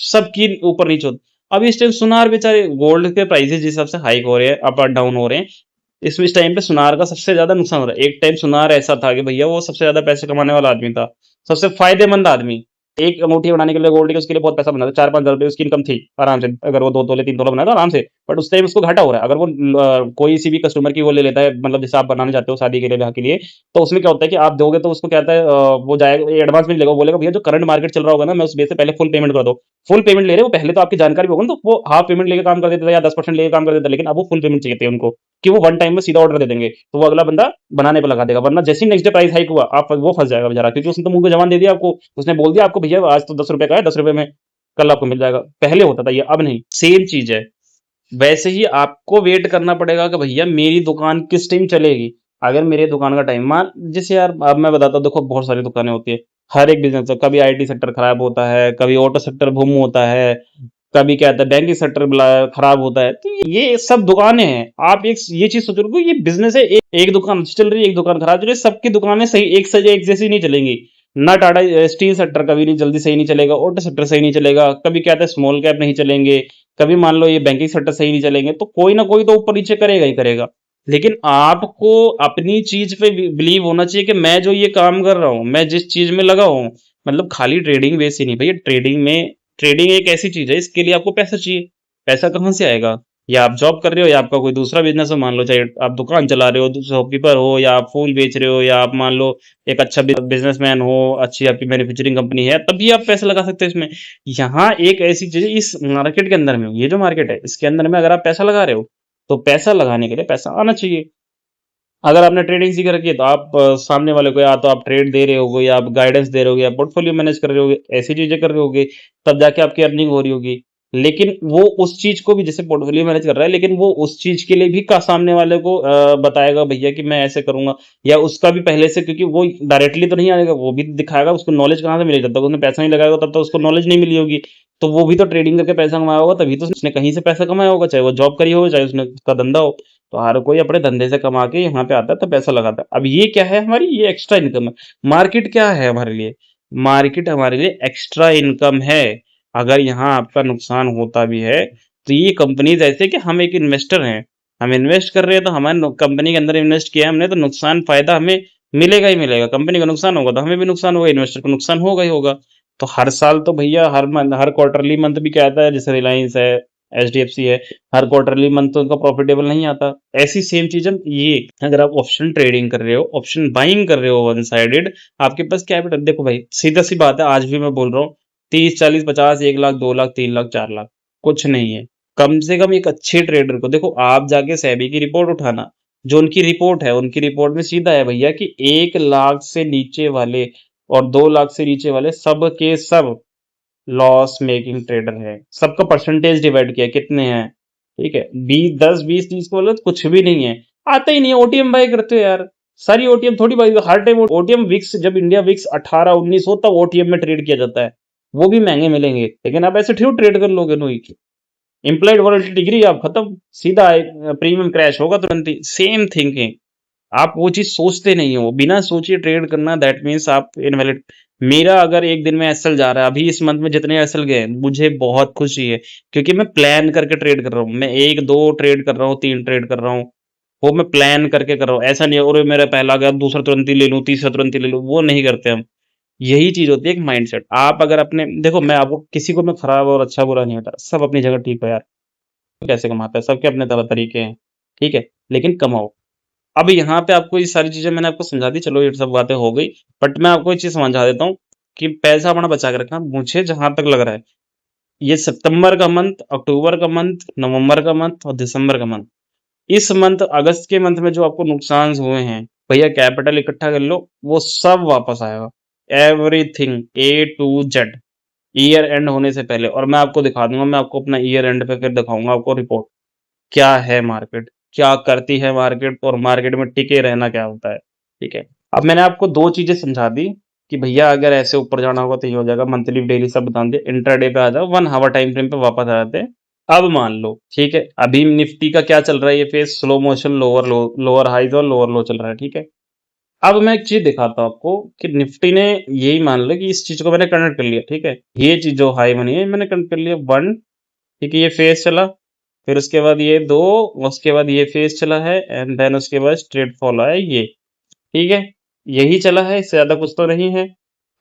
सबकी ऊपर नीचे होता। अब इस टाइम सुनार बेचारे, गोल्ड के प्राइसेस जिस हिसाब से हाइक हो रहे हैं, अप और डाउन हो रहे हैं, इसमें इस टाइम पे सुनार का सबसे ज्यादा नुकसान हो रहा है। एक टाइम सुनार ऐसा था कि भैया वो सबसे ज्यादा पैसे कमाने वाला आदमी था, सबसे फायदेमंद आदमी, एक अंगूठी बनाने के लिए गोल्ड के उसके लिए बहुत पैसा बना था, 4-5 हजार रुपए उसकी इनकम थी आराम से, अगर वो 2 तोले 3 तोला बनाता आराम से। बट उस टाइम उसको घाटा हो रहा है, अगर वो कोई सी भी कस्टमर की वो ले लेता है, मतलब जैसे आप बनाने जाते हो शादी के लिए, ब्याह के लिए, तो उसमें क्या होता है कि आप दोगे तो उसको कहता है वो जाएगा एडवांस में लेगा, वो बोलेगा भैया जो करंट मार्केट चल रहा होगा ना, मैं उस बेस से पहले फुल पेमेंट कर दो। फुल पेमेंट ले रहे हो, पहले तो आपकी जानकारी भी होगा ना, तो वो हाफ पेमेंट लेके काम कर देता था या 10% लेके काम कर देता, लेकिन अब वो फुल पेमेंट चाहिए थे उनको, कि वो वन टाइम में सीधा ऑर्डर दे देंगे, तो वो अगला बंदा बनाने पे लगा देगा, वरना जैसे ही नेक्स्ट डे प्राइस हाइक हुआ आप वो फंस जाएगा बेचारा, क्योंकि उसने तो मुंह पे जबान दे दिया आपको, उसने बोल दिया आपको भैया आज तो 10 रुपए का है, 10 रुपए में कल आपको मिल जाएगा, पहले होता था ये, अब नहीं, सेम चीज है। वैसे ही आपको वेट करना पड़ेगा कि भैया मेरी दुकान किस टाइम चलेगी। अगर मेरे दुकान का टाइम, मान जैसे यार अब मैं बताता हूँ, देखो बहुत सारी दुकानें होती है, हर एक बिजनेस, कभी आईटी सेक्टर खराब होता है, कभी ऑटो सेक्टर बूम होता है, कभी क्या होता है बैंकिंग सेक्टर खराब होता है, तो ये सब दुकानें हैं। आप एक ये चीज सोच रहे हो, ये बिजनेस है, एक दुकान अच्छी चल रही है, एक दुकान खराब चल रही है, सबकी दुकानें सही एक से एक जैसी नहीं चलेंगी। ना टाटा स्टील सेक्टर कभी नहीं जल्दी सही नहीं चलेगा, ऑटो सेक्टर सही नहीं चलेगा, कभी क्या होता है स्मॉल कैप नहीं चलेंगे, कभी मान लो ये बैंकिंग सेक्टर सही नहीं चलेंगे, तो कोई ना कोई तो ऊपर नीचे करेगा ही करेगा। लेकिन आपको अपनी चीज पे बिलीव होना चाहिए कि मैं जो ये काम कर रहा हूँ, मैं जिस चीज में लगा हूँ, मतलब खाली ट्रेडिंग बेस ही नहीं भैया, ट्रेडिंग एक ऐसी चीज है, इसके लिए आपको पैसा चाहिए। पैसा कहाँ से आएगा? या आप जॉब कर रहे हो या आपका कोई दूसरा बिजनेस हो, मान लो चाहे आप दुकान चला रहे हो, शॉपकीपर हो, या आप फूल बेच रहे हो, या आप मान लो एक अच्छा बिजनेसमैन हो, अच्छी आपकी मैन्युफैक्चरिंग कंपनी है, तभी आप पैसा लगा सकते हो इसमें। यहाँ एक ऐसी चीज है, इस मार्केट के अंदर में, ये जो मार्केट है इसके अंदर में अगर आप पैसा लगा रहे हो, तो पैसा लगाने के लिए पैसा आना चाहिए। अगर आपने ट्रेडिंग सीख रखी है तो आप सामने वाले को या तो आप ट्रेड दे रहे होगे, या आप गाइडेंस दे रहे होगे, या पोर्टफोलियो मैनेज कर रहे होगे, ऐसी चीजें कर रहे होगे, तब जाके आपकी अर्निंग हो रही होगी। लेकिन वो उस चीज को भी, जैसे पोर्टफोलियो मैनेज कर रहा है, लेकिन वो उस चीज के लिए भी का सामने वाले को बताएगा भैया कि मैं ऐसे करूंगा, या उसका भी पहले से, क्योंकि वो डायरेक्टली तो नहीं आएगा, वो भी दिखाएगा, उसको नॉलेज कहाँ से मिलेगी, जब तक उसने पैसा नहीं लगाएगा तब तक उसको नॉलेज नहीं मिली होगी। तो वो भी तो ट्रेडिंग करके पैसा कमाया होगा, तभी तो उसने कहीं से पैसा कमाया होगा, चाहे वो जॉब करी हो, चाहे उसने उसका धंधा हो। तो हर कोई अपने धंधे से कमा के यहाँ पे आता है तो पैसा लगाता है। अब ये क्या है हमारी, ये एक्स्ट्रा इनकम है। मार्केट क्या है हमारे लिए? मार्केट हमारे लिए एक्स्ट्रा इनकम है। अगर यहाँ आपका नुकसान होता भी है तो ये कंपनीज ऐसे कि हम एक इन्वेस्टर हैं, हम इन्वेस्ट कर रहे हैं, तो हमारे कंपनी के अंदर इन्वेस्ट किया हमने, तो नुकसान फायदा हमें मिलेगा ही मिलेगा। कंपनी का नुकसान होगा तो हमें भी नुकसान होगा, इन्वेस्टर को नुकसान होगा ही होगा। तो हर साल तो भैया हर मंथ, हर क्वार्टरली मंथ भी क्या आता है, जैसे रिलायंस है, एचडीएफसी है, हर क्वार्टरली मंथ तो उनका प्रॉफिटेबल नहीं आता। ऐसी सेम चीज है ये, अगर आप ऑप्शन ट्रेडिंग कर रहे हो, ऑप्शन बाइंग कर रहे हो वन साइडेड, आपके पास कैपिटल, देखो भाई सीधा सी बात है, आज भी मैं बोल रहा हूँ, 30, 40, 50, 1 लाख, 2 लाख, 3 लाख, 4 लाख कुछ नहीं है। कम से कम एक अच्छे ट्रेडर को देखो, आप जाके सेबी की रिपोर्ट उठाना, जो उनकी रिपोर्ट है, उनकी रिपोर्ट में सीधा है भैया कि 1 लाख से नीचे वाले और 2 लाख से नीचे वाले सब के सब लॉस मेकिंग ट्रेडर है। सबका परसेंटेज डिवाइड किया कितने हैं, ठीक है, 20, 10, 20, 30 को बोलो तो कुछ भी नहीं है, आता ही नहीं है। ओटीएम बाय करते हो यार, सारी ओटीएम थोड़ी बाई, हर टाइम ओटीएम विक्स, जब इंडिया विक्स 18-19 हो तब ओटीएम में ट्रेड किया जाता है। वो भी महंगे मिलेंगे, लेकिन आप ऐसे थोड़ी ट्रेड कर लोगे नोई। इम्प्लाइड वॉलेटिलिटी गिरी, आप खत्म, सीधा प्रीमियम क्रैश होगा तुरंत ही। सेम थिंकिंग, आप वो चीज सोचते नहीं हो, बिना सोचे ट्रेड करना, दैट मीन्स आप इनवैलिड। मेरा अगर एक दिन में एसएल जा रहा है, अभी इस मंथ में जितने एसएल गए मुझे बहुत खुशी है, क्योंकि मैं प्लान करके ट्रेड कर रहा हूँ। मैं एक दो ट्रेड कर रहा हूँ, तीन ट्रेड कर रहा हूँ, वो मैं प्लान करके कर रहा हूँ। ऐसा नहीं है और मेरा पहला गया दूसरा तुरंत ही ले लूँ, तीसरा तुरंत ही ले लूँ, वो नहीं करते हम। यही चीज होती है एक माइंडसेट। आप अगर अपने देखो, मैं आपको किसी को मैं खराब और अच्छा बुरा नहीं हटा, सब अपनी जगह ठीक है यार। कैसे कमाता है, सबके अपने तरह तरीके हैं, ठीक है, लेकिन कमाओ। अब यहाँ पे आपको ये सारी चीजें मैंने आपको समझा दी, चलो ये सब बातें हो गई। बट मैं आपको एक चीज समझा देता हूँ कि पैसा अपना बचा के रखना। मुझे जहां तक लग रहा है, ये सितंबर का मंथ, अक्टूबर का मंथ, नवंबर का मंथ और दिसंबर का मंथ, इस मंथ अगस्त के मंथ में जो आपको नुकसान हुए हैं, भैया कैपिटल इकट्ठा कर लो, वो सब वापस आएगा। Everything A to Z, year and होने से पहले। और मैं आपको दिखा दूंगा, मैं आपको अपना ईयर एंड पे फिर दिखाऊंगा आपको रिपोर्ट, क्या है मार्केट, क्या करती है मार्केट, और मार्केट में टिके रहना क्या होता है। ठीक है, अब मैंने आपको दो चीजें समझा दी कि भैया अगर ऐसे ऊपर जाना होगा तो ये हो जाएगा, मंथली डेली सब बता दिया। इंट्राडे पे आ जाओ, 1 आवर टाइम फ्रेम पे वापस आ जाते हैं। अब मान लो, ठीक है, अभी निफ्टी का क्या चल रहा है, ये phase slow motion, lower low, lower highs और लोअर लो चल रहा है, ठीक है। अब मैं एक चीज दिखाता हूँ आपको कि निफ्टी ने, यही मान लो कि इस चीज को मैंने कनेक्ट कर लिया, ठीक है, ये चीज जो हाई बनी है मैंने कनेक्ट कर लिया, वन, ठीक है, ये फेस चला, फिर उसके बाद ये दो, उसके बाद ये फेस चला है, एंड देन उसके बाद स्ट्रेट फॉल आया ये, ठीक है, यही चला है, इससे ज्यादा कुछ तो नहीं है।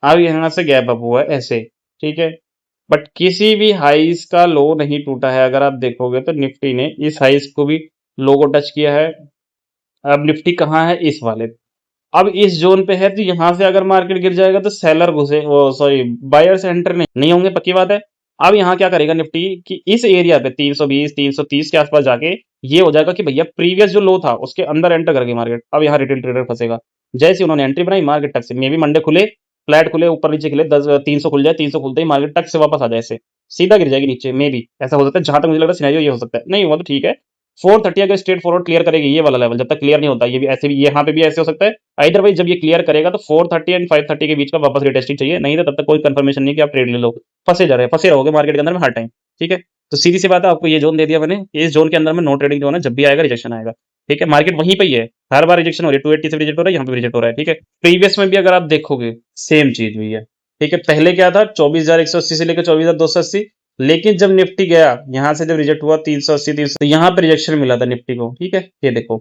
अब यहाँ से गैप अप हुआ है ऐसे, ठीक है, बट किसी भी हाइस का लो नहीं टूटा है। अगर आप देखोगे तो निफ्टी ने इस हाइस को भी, लो को टच किया है। अब निफ्टी कहाँ है, इस वाले, अब इस जोन पे है, तो यहाँ से अगर मार्केट गिर जाएगा तो सेलर घुसे, वो सॉरी, बायर्स एंटर नहीं होंगे, पक्की बात है। अब यहाँ क्या करेगा निफ्टी कि इस एरिया पे 320 330 के आसपास जाके ये हो जाएगा कि भैया प्रीवियस जो लो था उसके अंदर एंटर करके मार्केट, अब यहाँ रिटेल ट्रेडर फंसेगा। जैसे उन्होंने एंट्री बनाई, मार्केट टक से, मे भी मंडे खुले, फ्लैट खुले, ऊपर नीचे खुले, 300 खुल जाए, 300 खुलते ही मार्केट टक से वापस आ जाए, ऐसे सीधा गिर जाएगी नीचे, मे भी ऐसा हो सकता है। जहां तक मुझे लग रहा है सिनेरियो ये हो सकता है, नहीं हुआ तो ठीक है। 430 अगर स्ट्रेट फॉरवर्ड क्लियर करेगी ये वाला लेवल, जब तक क्लियर नहीं होता, ये भी ऐसे भी, यहाँ पे भी ऐसे हो सकता है। अदरवाइज जब ये क्लियर करेगा तो 430 एंड 530 के बीच का वापस रिटेस्टिंग चाहिए, नहीं तो तब तक कोई कंफर्मेशन नहीं कि आप ट्रेड ले लो। फंसे जा रहे हैं, फंसे रहोगे मार्केट के अंदर में हर टाइम, ठीक है। तो सीधी सी बात है, आपको ये जोन दे दिया मैंने, इस जोन के अंदर में नो ट्रेडिंग जोन है, जब भी आएगा रिजेक्शन आएगा, ठीक है। मार्केट वहीं पे ही है, हर बार रिजेक्शन हो रही है, 280 से रिजेक्ट हो रहा है, यहाँ पे रिजेक्ट हो रहा है, ठीक है। प्रीवियस में भी अगर आप देखोगे सेम चीज हुई है, ठीक है। पहले क्या था, 24,180 से लेकर 24,280, लेकिन जब निफ्टी गया यहाँ से, जब रिजेक्ट हुआ 380 300, तो यहाँ पे रिजेक्शन मिला था निफ्टी को, ठीक है। ये देखो,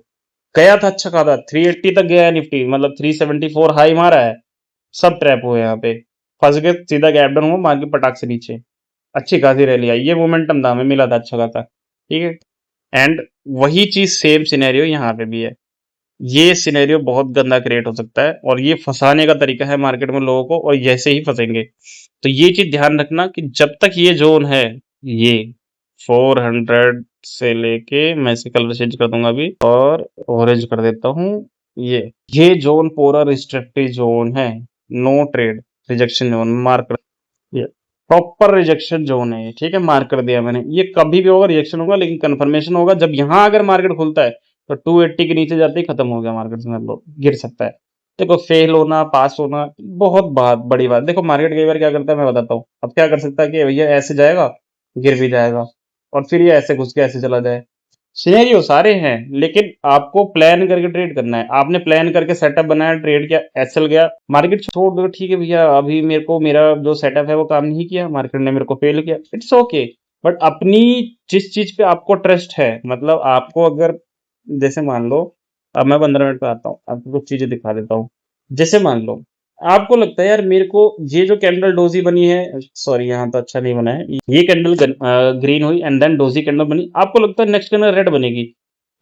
गया था अच्छा खासा, 380 तक गया है निफ्टी, मतलब 374 हाई मारा है, सब ट्रैप हुए यहाँ पे, फंस गए, सीधा गैप डाउन हुआ, मार्केट पटाख से नीचे, अच्छी खासी रैली आई, ये मोमेंटम था, हमें मिला था अच्छा खासा, ठीक है। एंड वही चीज सेम सिनेरियो यहाँ पे भी है। ये सिनेरियो बहुत गंदा क्रिएट हो सकता है, और ये फंसाने का तरीका है मार्केट में लोगों को, और ऐसे ही फंसेंगे। तो ये चीज ध्यान रखना कि जब तक ये जोन है, ये 400 से लेके, मैं इसे कलर चेंज कर दूंगा अभी और ऑरेंज कर देता हूँ, ये जोन पूरा रिस्ट्रिक्टिव जोन है, no trade, rejection zone mark, ये प्रॉपर रिजेक्शन जोन है, ठीक है, मार्क कर दिया मैंने। ये कभी भी होगा, रिजेक्शन होगा, लेकिन कंफर्मेशन होगा जब यहाँ अगर मार्केट खुलता है, तो 280 के नीचे जाते ही खत्म हो गया मार्केट, मतलब गिर सकता है। देखो, फेल होना, पास होना, बहुत बात बड़ी बात। देखो मार्केट कई बार क्या करता है, मैं बताता हूँ। अब क्या कर सकता है कि भैया ऐसे जाएगा, गिर भी जाएगा, और फिर ये ऐसे घुस के ऐसे चला जाए। सिनेरियो सारे हैं, लेकिन आपको प्लान करके ट्रेड करना है। आपने प्लान करके सेटअप बनाया, ट्रेड किया, एसएल गया, मार्केट छोड़ दो, ठीक है भैया, अभी मेरे को मेरा जो सेटअप है वो काम नहीं किया, मार्केट ने मेरे को फेल किया, इट्स ओके। बट अपनी जिस चीज पे आपको ट्रस्ट है, मतलब आपको अगर, जैसे मान लो, अब मैं 15 मिनट पे आता हूँ, आपको कुछ चीजें दिखा देता हूँ। जैसे मान लो, आपको लगता है यार मेरे को ये जो कैंडल डोजी बनी है, सॉरी यहाँ तो अच्छा नहीं बना है, ये कैंडल ग्रीन हुई एंड देन डोजी कैंडल बनी, आपको लगता है नेक्स्ट कैंडल रेड बनेगी।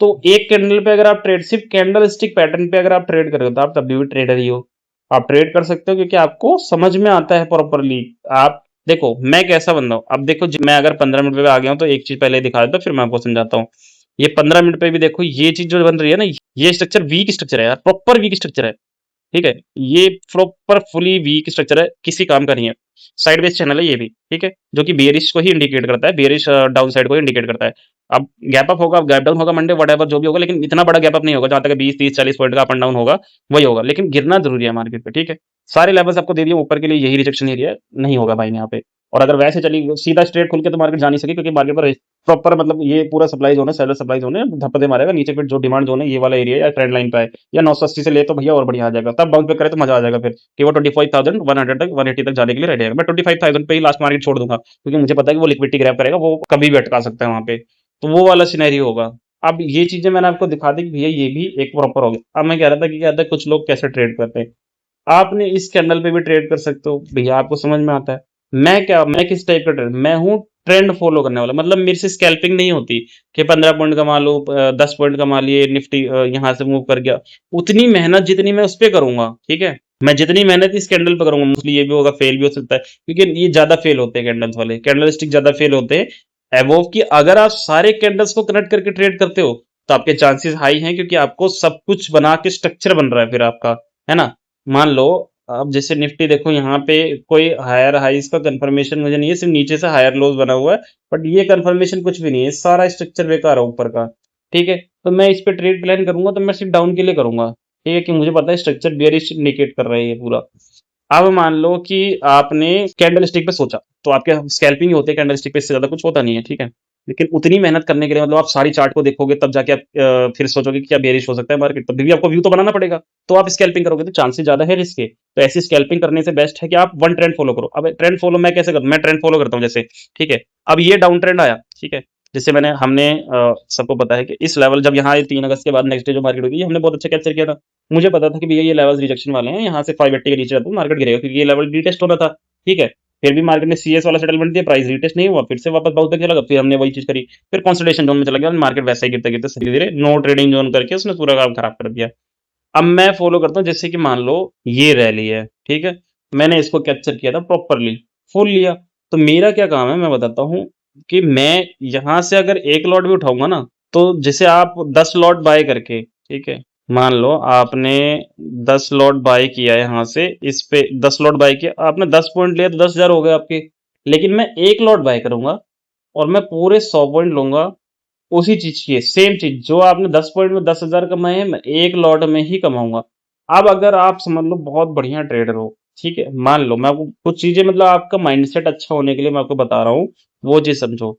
तो एक कैंडल पे अगर आप ट्रेड, सिर्फ कैंडल स्टिक पैटर्न पे अगर आप ट्रेड करोगे, तो आप तभी भी ट्रेडर ही हो। आप ट्रेड कर सकते हो, क्योंकि आपको समझ में आता है प्रॉपरली। आप देखो मैं कैसा बंदा हूँ, अब देखो मैं अगर 15 मिनट पे आ गया हूँ, तो एक चीज पहले दिखा देता हूँ, फिर मैं आपको समझाता हूँ। ये 15 मिनट पे भी देखो, ये चीज जो बन रही है ना, ये स्ट्रक्चर वीक स्ट्रक्चर है यार, प्रॉपर वीक स्ट्रक्चर है। ठीक है? ये प्रॉपर फुली वीक स्ट्रक्चर है, किसी काम का नहीं है। साइडवेज चैनल है ये भी, ठीक है? जो कि बेयरिश को ही इंडिकेट करता है, बेयरिश डाउन साइड को इंडिकेट करता है। अब गैप अप होगा, गैप डाउन होगा मंडे, व्हाटएवर जो भी होगा, लेकिन इतना बड़ा गैप अप नहीं होगा, जहाँ तक 20, 30, 40 पॉइंट का अप एंड डाउन होगा, वही होगा। लेकिन गिरना ज़रूरी है मार्केट पे, ठीक है? सारे लेवल्स आपको दे दिए ऊपर के लिए, यही रिजेक्शन एरिया है, नहीं होगा बाइंग यहाँ पे। और अगर वैसे चली सीधा स्ट्रेट खुल के तो मार्केट जा नहीं सकी, क्योंकि मार्केट पर प्रॉपर मतलब ये पूरा सप्लाई जोन है, सेलर सप्लाई जोन है, धप्पे मारेगा नीचे, फिर जो डिमांड जोन है ये वाला एरिया या ट्रेंड लाइन पे है, या 980 से ले तो भैया और बढ़िया आ जाएगा, तब बाउंस बैक करे तो मजा आ जाएगा फिर कि वो 25,100 तक 180 तक जाने के लिए रेडी है। मैं 25,000 पे ही लास्ट मार्केट छोड़ दूंगा, क्योंकि मुझे पता है कि वो लिक्विडिटी ग्रैब करेगा, वो कभी भी अटका सकता है वहां पे। तो वो वाला सिनेरियो होगा। अब ये चीजें मैंने आपको दिखा दी कि भैया ये भी एक प्रॉपर हो गया। अब मैं कह रहा था कि क्या था, कुछ लोग कैसे ट्रेड करते हैं। आपने इस कैंडल पे भी ट्रेड कर सकते हो भैया, आपको समझ में आता है। मैं किस टाइप का ट्रेड, मैं हूँ ट्रेंड फॉलो करने वाला, मतलब मेरे से स्कैल्पिंग नहीं होती कि 15 पॉइंट कमा लो, 10 पॉइंट कमा लिए, निफ्टी यहाँ से मूव कर गया। उतनी मेहनत जितनी मैं उस पे करूंगा, ठीक है, मैं जितनी मेहनत इस कैंडल पे करूंगा, मोस्टली ये भी होगा, फेल भी हो सकता है, क्योंकि ये ज्यादा फेल होते हैं कैंडल्स वाले, कैंडल स्टिक ज्यादा फेल होते हैं। एवोव की अगर आप सारे कैंडल्स को कनेक्ट करके ट्रेड करते हो तो आपके चांसेस हाई हैं, क्योंकि आपको सब कुछ बना के स्ट्रक्चर बन रहा है फिर आपका, है ना? मान लो अब जैसे निफ्टी देखो, यहाँ पे कोई हायर हाइज का कंफर्मेशन मुझे नहीं है, सिर्फ नीचे से हायर लोज बना हुआ है, बट ये कंफर्मेशन कुछ भी नहीं है, सारा स्ट्रक्चर बेकार है ऊपर का। ठीक है, तो मैं इस पे ट्रेड प्लान करूंगा तो मैं सिर्फ डाउन के लिए करूंगा, ठीक है, कि मुझे पता है स्ट्रक्चर बेयरिश इंडिकेट कर रहा है ये पूरा। अब मान लो कि आपने कैंडल स्टिक पे सोचा, तो आपके स्कैल्पिंग ही होते हैं कैंडल स्टिक पे, इससे ज्यादा कुछ होता नहीं है, ठीक है। लेकिन उतनी मेहनत करने के लिए, मतलब आप सारी चार्ट को देखोगे तब जाके आप फिर सोचोगे कि क्या बेरिश हो सकता है मार्केट, तब भी आपको व्यू तो बनाना पड़ेगा। तो आप स्कैल्पिंग करोगे तो चांसेस ज्यादा है रिस्क के। तो ऐसी स्कैल्पिंग करने से बेस्ट है कि आप वन ट्रेंड फॉलो करो। अब ट्रेंड फॉलो मैं कैसे करूँ, मैं ट्रेंड फॉलो करता हूँ जैसे, ठीक है, अब ये डाउन ट्रेंड आया, ठीक है, जैसे हमने सबको पता है कि इस लेवल जब यहाँ 3 अगस्त के बाद नेक्स्ट डे जो मार्केट होगी, हमने बहुत अच्छा कैप्चर किया था। मुझे पता था कि भैया ये लेवल्स रिजेक्शन वाले हैं, यहाँ से 580 के नीचे जाता मार्केट गिरेगा, क्योंकि ये लेवल रीटेस्ट होना था, ठीक है। फिर भी मार्केट ने सीएस वाला सेटलमेंट दिया, प्राइस रीटेस्ट नहीं हुआ, फिर से वापस बाउंस बैक चला गया, फिर हमने वही चीज करी, फिर कंसोलिडेशन जोन में चला गया, मार्केट वैसे ही गिरते गिरते धीरे धीरे नो ट्रेडिंग जोन करके उसने पूरा काम खराब कर दिया। अब मैं फॉलो करता हूँ, जैसे कि मान लो ये रैली है, ठीक है, मैंने इसको कैप्चर किया था प्रॉपरली, फुल लिया। तो मेरा क्या काम है मैं बताता हूँ, कि मैं यहाँ से अगर एक लॉट भी उठाऊंगा ना, तो जैसे आप 10 लॉट बाय करके, ठीक है, मान लो आपने 10 लॉट बाय किया है, यहाँ से इस पे 10 लॉट बाय किया आपने, 10 पॉइंट लिया तो 10,000 हो गए आपके। लेकिन मैं एक लॉट बाय करूंगा और मैं पूरे 100 पॉइंट लूंगा, उसी चीज की है, सेम चीज जो आपने 10 पॉइंट में 10,000 कमाए हैं, मैं एक लॉट में ही कमाऊंगा। अब अगर आप समझ लो बहुत बढ़िया ट्रेडर हो, ठीक है, मान लो मैं आपको कुछ चीजें, मतलब आपका माइंडसेट अच्छा होने के लिए मैं आपको बता रहा हूँ, वो चीज समझो।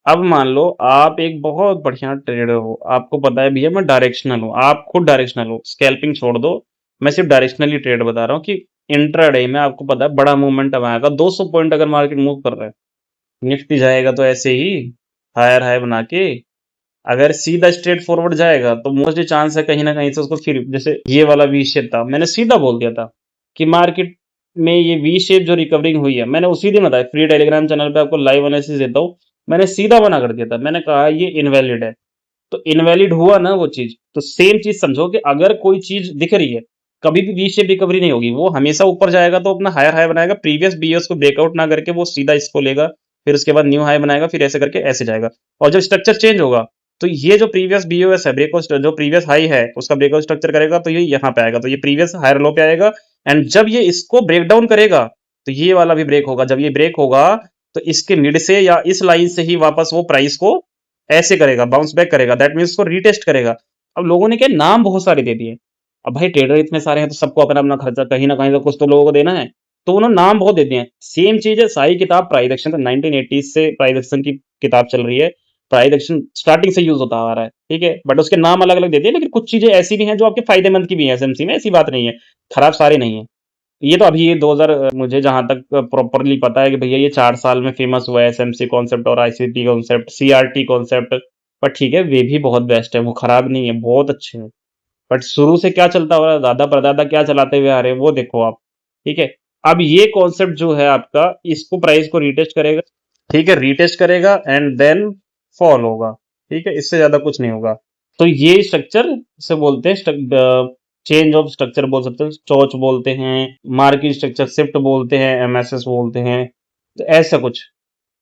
अब मान लो आप एक बहुत बढ़िया ट्रेडर हो, आपको पता है भैया मैं डायरेक्शनल हूँ, आप खुद डायरेक्शनल हो, स्कैल्पिंग छोड़ दो, मैं सिर्फ डायरेक्शनली ट्रेड बता रहा हूँ कि इंट्राडे में आपको पता है बड़ा मूवमेंट आएगा, 200 पॉइंट अगर मार्केट मूव कर रहा है, निफ्टी जाएगा तो ऐसे ही हायर हाई बना के, अगर सीधा स्ट्रेट फॉरवर्ड जाएगा तो मोस्टली चांस है कहीं ना कहीं से उसको, फिर जैसे ये वाला वी शेप था, मैंने सीधा बोल दिया था कि मार्केट में ये वी शेप जो रिकवरिंग हुई है, मैंने उसी दिन बताया, फ्री टेलीग्राम चैनल पे आपको लाइव एनालिसिस देता हूँ, मैंने सीधा मना कर दिया था, मैंने कहा ये इनवैलिड है। तो इनवैलिड हुआ ना वो चीज, तो सेम चीज समझो कि अगर कोई चीज दिख रही है, कभी भी वी शेप रिकवरी नहीं होगी, वो हमेशा ऊपर जाएगा तो अपना हायर हाई बनाएगा, प्रीवियस बीएस को ब्रेकआउट ना करके वो सीधा इसको लेगा, फिर उसके बाद न्यू हाई बनाएगा, फिर ऐसे करके ऐसे जाएगा। और जब स्ट्रक्चर चेंज होगा, तो ये जो प्रीवियस बीओएस है, ब्रेकआउट जो प्रीवियस हाई है उसका ब्रेकआउट स्ट्रक्चर करेगा, तो ये यहाँ पे आएगा, तो ये प्रीवियस हायर लो पे आएगा। एंड जब ये इसको ब्रेक डाउन करेगा, तो ये वाला भी ब्रेक होगा, जब ये ब्रेक होगा तो इसके मिड से या इस लाइन से ही वापस वो प्राइस को ऐसे करेगा, बाउंस बैक करेगा, दैट मीन्स उसको रीटेस्ट करेगा। अब लोगों ने क्या नाम बहुत सारे दे दिए, अब भाई ट्रेडर इतने सारे हैं तो सबको अपना अपना खर्चा कहीं ना कहीं तो कुछ तो लोगों को देना है, तो उन्होंने नाम बहुत दे दिए हैं। सेम चीज है, सारी किताब प्राइस एक्शन, तो 1980 से प्राइस एक्शन की किताब चल रही है, प्राइस एक्शन स्टार्टिंग से यूज होता आ रहा है, ठीक है, बट उसके नाम अलग अलग दे दिए, लेकिन कुछ चीजें ऐसी भी हैं जो आपके फायदेमंद की भी है एसएमसी में, ऐसी बात नहीं है, खराब सारे नहीं है। ये तो अभी ये 2000 मुझे जहां तक प्रॉपरली पता है कि भैया ये 4 साल में फेमस हुआ है, एसएमसी कॉन्सेप्ट और आईसीटी कॉन्सेप्ट, सीआरटी कॉन्सेप्ट। पर ठीक है, वे भी बहुत बेस्ट है, वो खराब नहीं है, बहुत अच्छे हैं। बट शुरू से क्या चलता हो रहा है, दादा परदादा क्या चलाते हुए आ रहे हैं वो देखो आप, ठीक है। अब ये कॉन्सेप्ट जो है आपका, इसको प्राइस को रीटेस्ट करेगा, ठीक है, रीटेस्ट करेगा एंड देन फॉल होगा, ठीक है, इससे ज्यादा कुछ नहीं होगा। तो ये स्ट्रक्चर से बोलते हैं, चेंज ऑफ स्ट्रक्चर बोल सकते हैं, चोच बोलते हैं, मार्केट स्ट्रक्चर शिफ्ट बोलते हैं, एमएसएस बोलते हैं, तो ऐसा कुछ।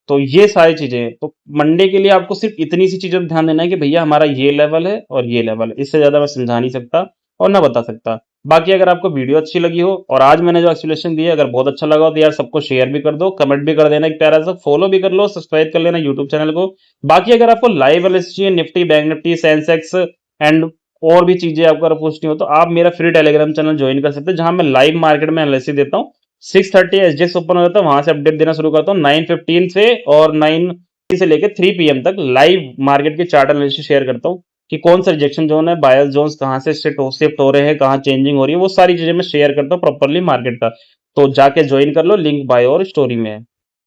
तो ये सारी चीजें, तो मंडे के लिए आपको सिर्फ इतनी सी चीजों पर ध्यान देना है कि भैया हमारा ये लेवल है और ये लेवल है, इससे ज्यादा मैं समझा नहीं सकता और ना बता सकता। बाकी अगर आपको वीडियो अच्छी लगी हो और आज मैंने जो एक्सप्लेनेशन दी है अगर बहुत अच्छा लगा हो तो यार सबको शेयर भी कर दो, कमेंट भी कर देना एक प्यारा सा, फॉलो भी कर लो, सब्सक्राइब कर लेना यूट्यूब चैनल को। बाकी अगर आपको लाइव एनालिसिस चाहिए Nifty, bank Nifty, Sensex and और भी चीजें आपको अगर पूछनी हो तो आप मेरा फ्री टेलीग्राम चैनल ज्वाइन कर सकते हैं, जहां मैं लाइव मार्केट में एनालिसिस देता हूँ। 6:30 एसजीएक्स ओपन हो जाता है, वहां से अपडेट देना शुरू करता हूँ 9:15 से, और 9 से लेकर 3 पीएम तक लाइव मार्केट के चार्ट एनालिसिस शेयर करता हूँ कि कौन सा रिजेक्शन जोन है, बायर्स जोन्स कहाँ से शिफ्ट हो रहे हैं, कहाँ चेंजिंग हो रही है, वो सारी चीजें मैं शेयर करता हूँ प्रॉपरली मार्केट का। तो जाके ज्वाइन कर लो, लिंक बायो और स्टोरी में है।